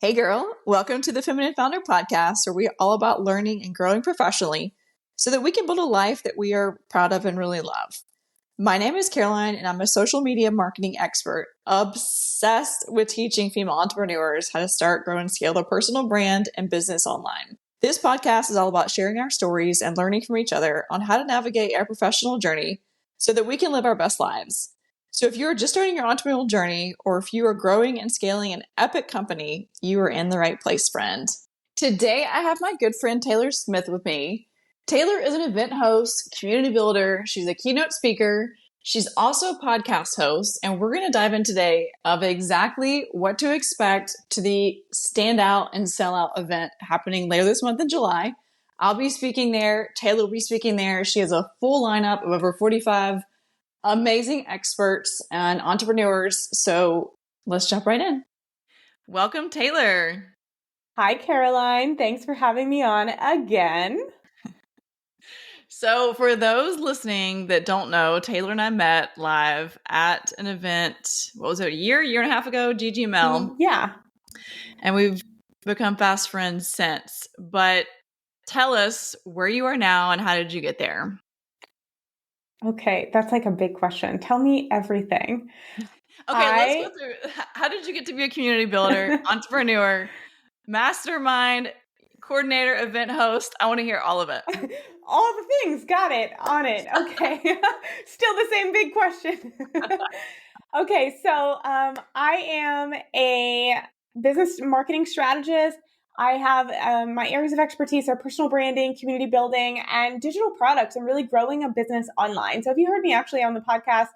Hey girl, welcome to the Feminine Founder Podcast, where we're all about learning and growing professionally so that we can build a life that we are proud of and really love. My name is Caroline, and I'm a social media marketing expert, obsessed with teaching female entrepreneurs how to start, grow, and scale their personal brand and business online. This podcast is all about sharing our stories and learning from each other on how to navigate our professional journey so that we can live our best lives. So if you're just starting your entrepreneurial journey, or if you are growing and scaling an epic company, you are in the right place, friend. Today, I have my good friend Taylor Smith with me. Taylor is an event host, community builder. She's a keynote speaker. She's also a podcast host, and we're going to dive in today of exactly what to expect to the Standout and Sellout event happening later this month in July. I'll be speaking there. Taylor will be speaking there. She has a full lineup of over 45 amazing experts and entrepreneurs. So let's jump right in. Welcome, Taylor. Hi, Caroline. Thanks for having me on again. So for those listening that don't know, Taylor and I met live at an event, what was it, a year and a half ago, GGML. Yeah. And we've become fast friends since. But tell us where you are now and how did you get there? Okay, that's like a big question. Tell me everything. Okay, let's go through. How did you get to be a community builder, entrepreneur, mastermind, coordinator, event host? I want to hear all of it. All the things. Got it. On it. Okay. Still the same big question. Okay, so I am a business marketing strategist. I have my areas of expertise are personal branding, community building, and digital products, and really growing a business online. So if you heard me actually on the podcast,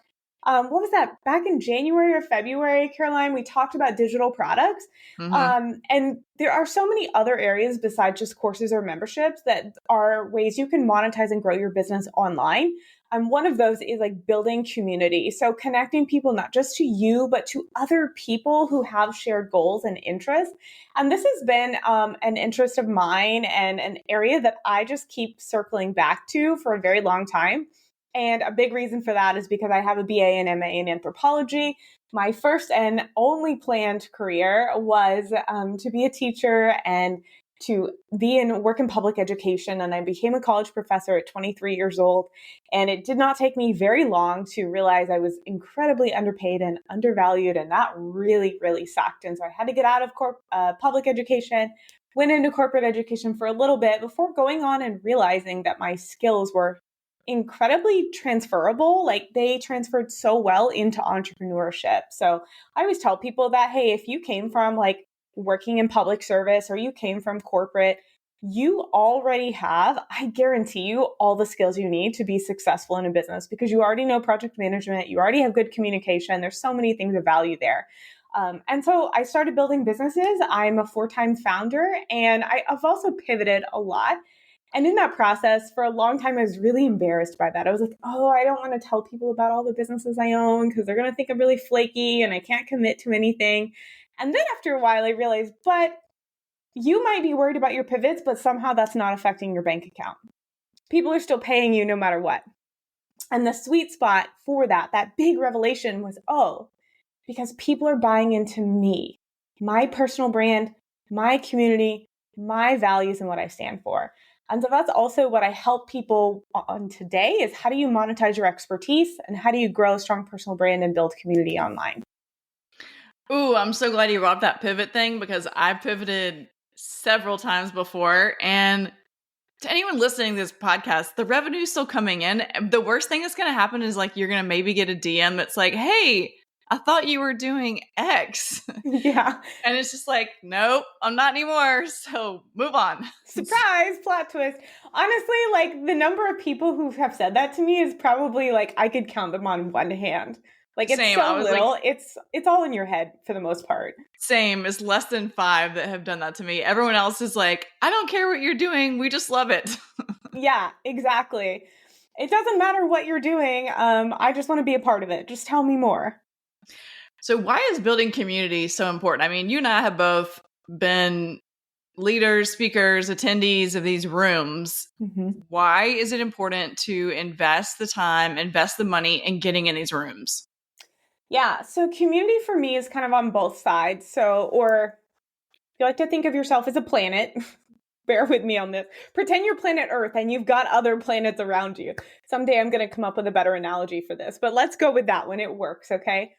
what was that? Back in January or February, Caroline, we talked about digital products. And there are so many other areas besides just courses or memberships that are ways you can monetize and grow your business online. And one of those is like building community. So connecting people, not just to you, but to other people who have shared goals and interests. And this has been an interest of mine and an area that I just keep circling back to for a very long time. And a big reason for that is because I have a BA and MA in anthropology. My first and only planned career was to be a teacher and to be in work in public education. And I became a college professor at 23 years old. And it did not take me very long to realize I was incredibly underpaid and undervalued. And that really, really sucked. And so I had to get out of public education, went into corporate education for a little bit before going on and realizing that my skills were incredibly transferable. Like they transferred so well into entrepreneurship. So I always tell people that, hey, if you came from like working in public service or you came from corporate, you already have, I guarantee you, all the skills you need to be successful in a business because you already know project management, you already have good communication. There's so many things of value there. And so I started building businesses. I'm a 4-time founder, and I've also pivoted a lot. And in that process, for a long time, I was really embarrassed by that. I was like, oh, I don't want to tell people about all the businesses I own because they're going to think I'm really flaky and I can't commit to anything. And then after a while, I realized, but you might be worried about your pivots, but somehow that's not affecting your bank account. People are still paying you no matter what. And the sweet spot for that big revelation was, oh, because people are buying into me, my personal brand, my community, my values, and what I stand for. And so that's also what I help people on today is how do you monetize your expertise and how do you grow a strong personal brand and build community online? Ooh, I'm so glad you brought up that pivot thing because I pivoted several times before. And to anyone listening to this podcast, the revenue is still coming in. The worst thing that's going to happen is like you're going to maybe get a DM that's like, hey, I thought you were doing X. Yeah. And it's just like, nope, I'm not anymore. So move on. Surprise, plot twist. Honestly, like the number of people who have said that to me is probably like I could count them on one hand. Like it's Same. so little. Like, it's all in your head for the most part. Same. It's less than 5 that have done that to me. Everyone else is like, I don't care what you're doing. We just love it. Yeah, exactly. It doesn't matter what you're doing. I just want to be a part of it. Just tell me more. So why is building community so important? I mean, you and I have both been leaders, speakers, attendees of these rooms. Mm-hmm. Why is it important to invest the time, invest the money in getting in these rooms? Yeah. So community for me is kind of on both sides. So, or you like to think of yourself as a planet, bear with me on this. Pretend you're planet Earth and you've got other planets around you. Someday I'm going to come up with a better analogy for this, but let's go with that one. It works, okay?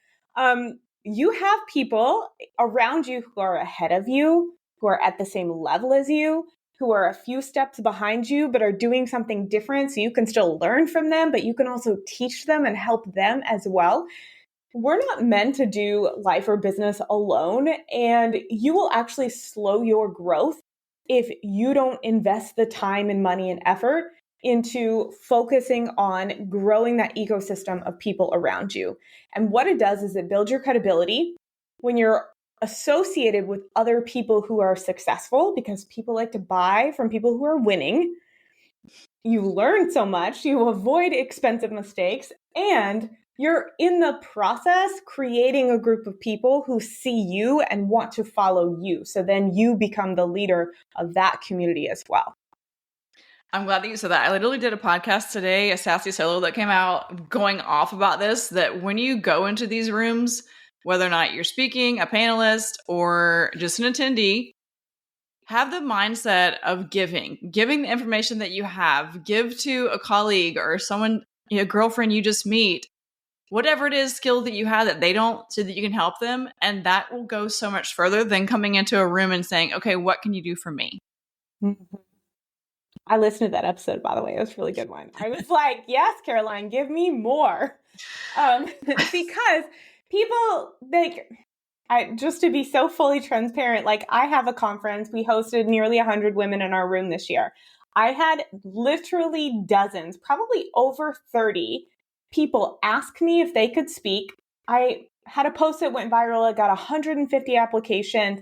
You have people around you who are ahead of you, who are at the same level as you, who are a few steps behind you, but are doing something different. So you can still learn from them, but you can also teach them and help them as well. We're not meant to do life or business alone, and you will actually slow your growth if you don't invest the time and money and effort into focusing on growing that ecosystem of people around you. And what it does is it builds your credibility when you're associated with other people who are successful, because people like to buy from people who are winning. You learn so much, you avoid expensive mistakes, and you're in the process creating a group of people who see you and want to follow you. So then you become the leader of that community as well. I'm glad that you said that. I literally did a podcast today, a Sassy Solo that came out going off about this, that when you go into these rooms, whether or not you're speaking, a panelist, or just an attendee, have the mindset of giving the information that you have, give to a colleague or someone, a girlfriend you just meet, whatever it is, skill that you have that they don't, so that you can help them. And that will go so much further than coming into a room and saying, okay, what can you do for me? Mm-hmm. I listened to that episode, by the way. It was a really good one. I was like, yes, Caroline, give me more. Because people, just to be so fully transparent, like I have a conference. We hosted nearly 100 women in our room this year. I had literally dozens, probably over 30 people ask me if they could speak. I had a post that went viral. I got 150 applications.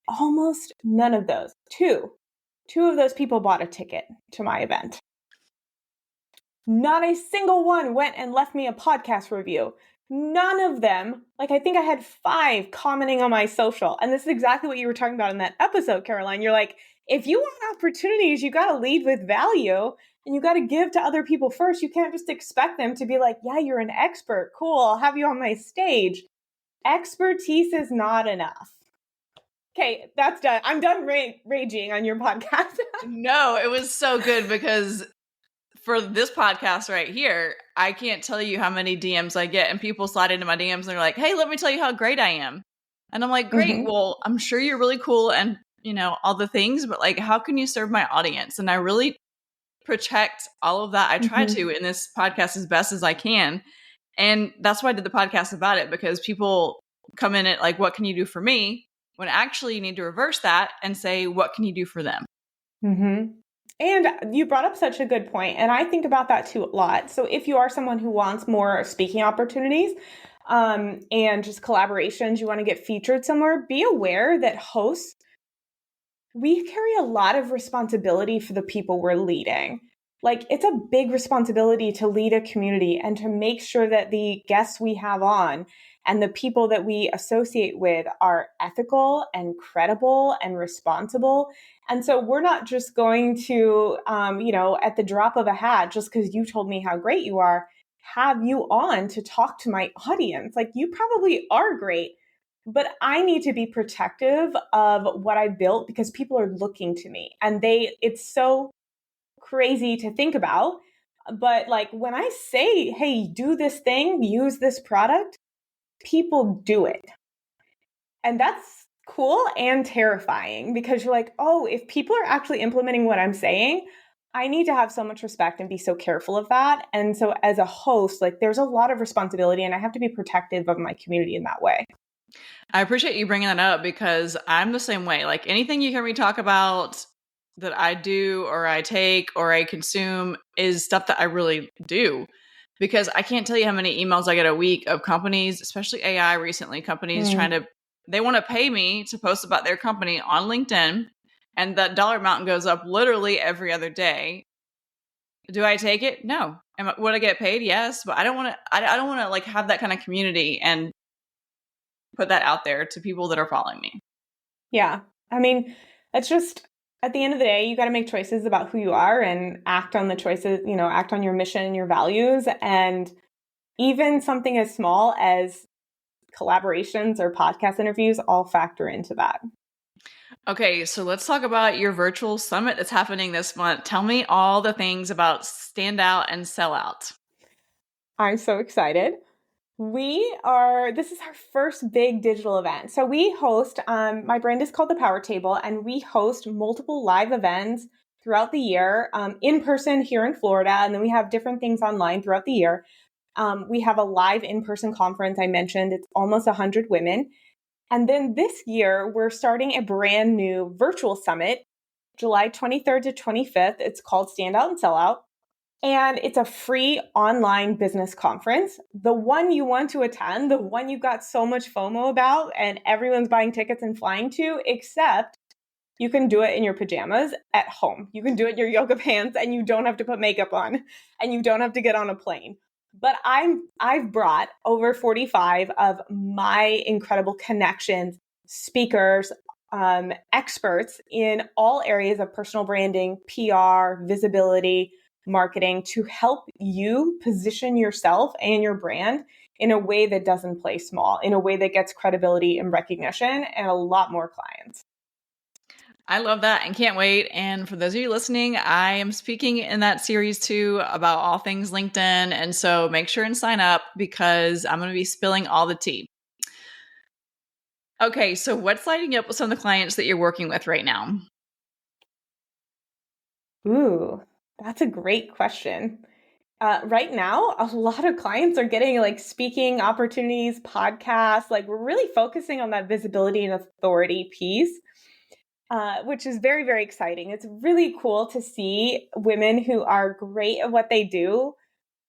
Almost none of those, two of those people bought a ticket to my event. Not a single one went and left me a podcast review. None of them, like I think I had 5 commenting on my social. And this is exactly what you were talking about in that episode, Caroline. You're like, if you want opportunities, you got to lead with value and you got to give to other people first. You can't just expect them to be like, yeah, you're an expert. Cool. I'll have you on my stage. Expertise is not enough. Okay, that's done. I'm done raging on your podcast. No, it was so good because for this podcast right here, I can't tell you how many DMs I get, and people slide into my DMs and they're like, hey, let me tell you how great I am. And I'm like, great. Mm-hmm. Well, I'm sure you're really cool and, all the things, but like, how can you serve my audience? And I really protect all of that. I try to in this podcast as best as I can. And that's why I did the podcast about it, because people come in at like, what can you do for me? When actually you need to reverse that and say, what can you do for them? Mm-hmm. And you brought up such a good point. And I think about that too a lot. So if you are someone who wants more speaking opportunities and just collaborations, you want to get featured somewhere, be aware that hosts, we carry a lot of responsibility for the people we're leading. Like it's a big responsibility to lead a community and to make sure that the guests we have on and the people that we associate with are ethical and credible and responsible. And so we're not just going to, at the drop of a hat, just because you told me how great you are, have you on to talk to my audience. Like you probably are great, but I need to be protective of what I built because people are looking to me and it's so crazy to think about. But like when I say, hey, do this thing, use this product, people do it. And that's cool and terrifying because you're like, oh, if people are actually implementing what I'm saying, I need to have so much respect and be so careful of that. And so as a host, like there's a lot of responsibility and I have to be protective of my community in that way. I appreciate you bringing that up because I'm the same way. Like anything you hear me talk about that I do or I take or I consume is stuff that I really do. Because I can't tell you how many emails I get a week of companies, especially AI recently, companies they want to pay me to post about their company on LinkedIn. And that dollar amount goes up literally every other day. Do I take it? No. Would I get paid? Yes. But I don't want to, I don't want to like have that kind of community and put that out there to people that are following me. Yeah. I mean, it's just, at the end of the day, you got to make choices about who you are and act on the choices, act on your mission and your values. And even something as small as collaborations or podcast interviews all factor into that. Okay, so let's talk about your virtual summit that's happening this month. Tell me all the things about Stand Out and Sell Out. I'm so excited. This is our first big digital event. So we host, my brand is called The Power Table, and we host multiple live events throughout the year, in person here in Florida. And then we have different things online throughout the year. We have a live in-person conference. I mentioned it's almost 100 women. And then this year, we're starting a brand new virtual summit, July 23rd to 25th. It's called Stand Out and Sell Out. And it's a free online business conference, the one you want to attend, the one you got so much FOMO about and everyone's buying tickets and flying to, except you can do it in your pajamas at home. You can do it in your yoga pants and you don't have to put makeup on and you don't have to get on a plane. But I've brought over 45 of my incredible connections, speakers, experts in all areas of personal branding, PR, visibility, marketing to help you position yourself and your brand in a way that doesn't play small, in a way that gets credibility and recognition and a lot more clients. I love that and can't wait. And for those of you listening, I am speaking in that series too about all things LinkedIn. And so make sure and sign up because I'm going to be spilling all the tea. Okay, so what's lighting up with some of the clients that you're working with right now? Ooh, that's a great question. Right now, a lot of clients are getting like speaking opportunities, podcasts. Like we're really focusing on that visibility and authority piece. Which is very, very exciting. It's really cool to see women who are great at what they do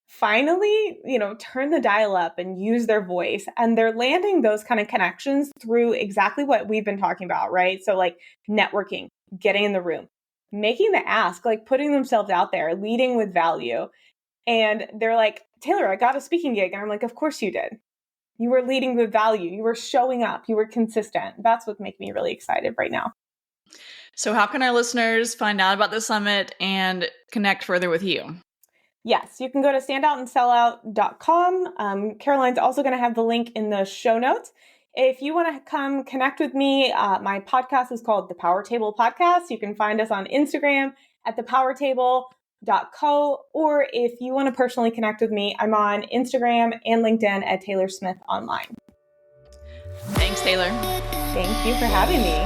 finally, turn the dial up and use their voice. And they're landing those kind of connections through exactly what we've been talking about, right? So like networking, getting in the room, making the ask, like putting themselves out there, leading with value. And they're like, Taylor, I got a speaking gig. And I'm like, of course you did. You were leading with value. You were showing up. You were consistent. That's what makes me really excited right now. So how can our listeners find out about the summit and connect further with you? Yes, you can go to standoutandsellout.com. Caroline's also going to have the link in the show notes. If you want to come connect with me, my podcast is called The Power Table Podcast. You can find us on Instagram at thepowertable.co. Or if you want to personally connect with me, I'm on Instagram and LinkedIn at Taylor Smith Online. Thanks, Taylor. Thank you for having me.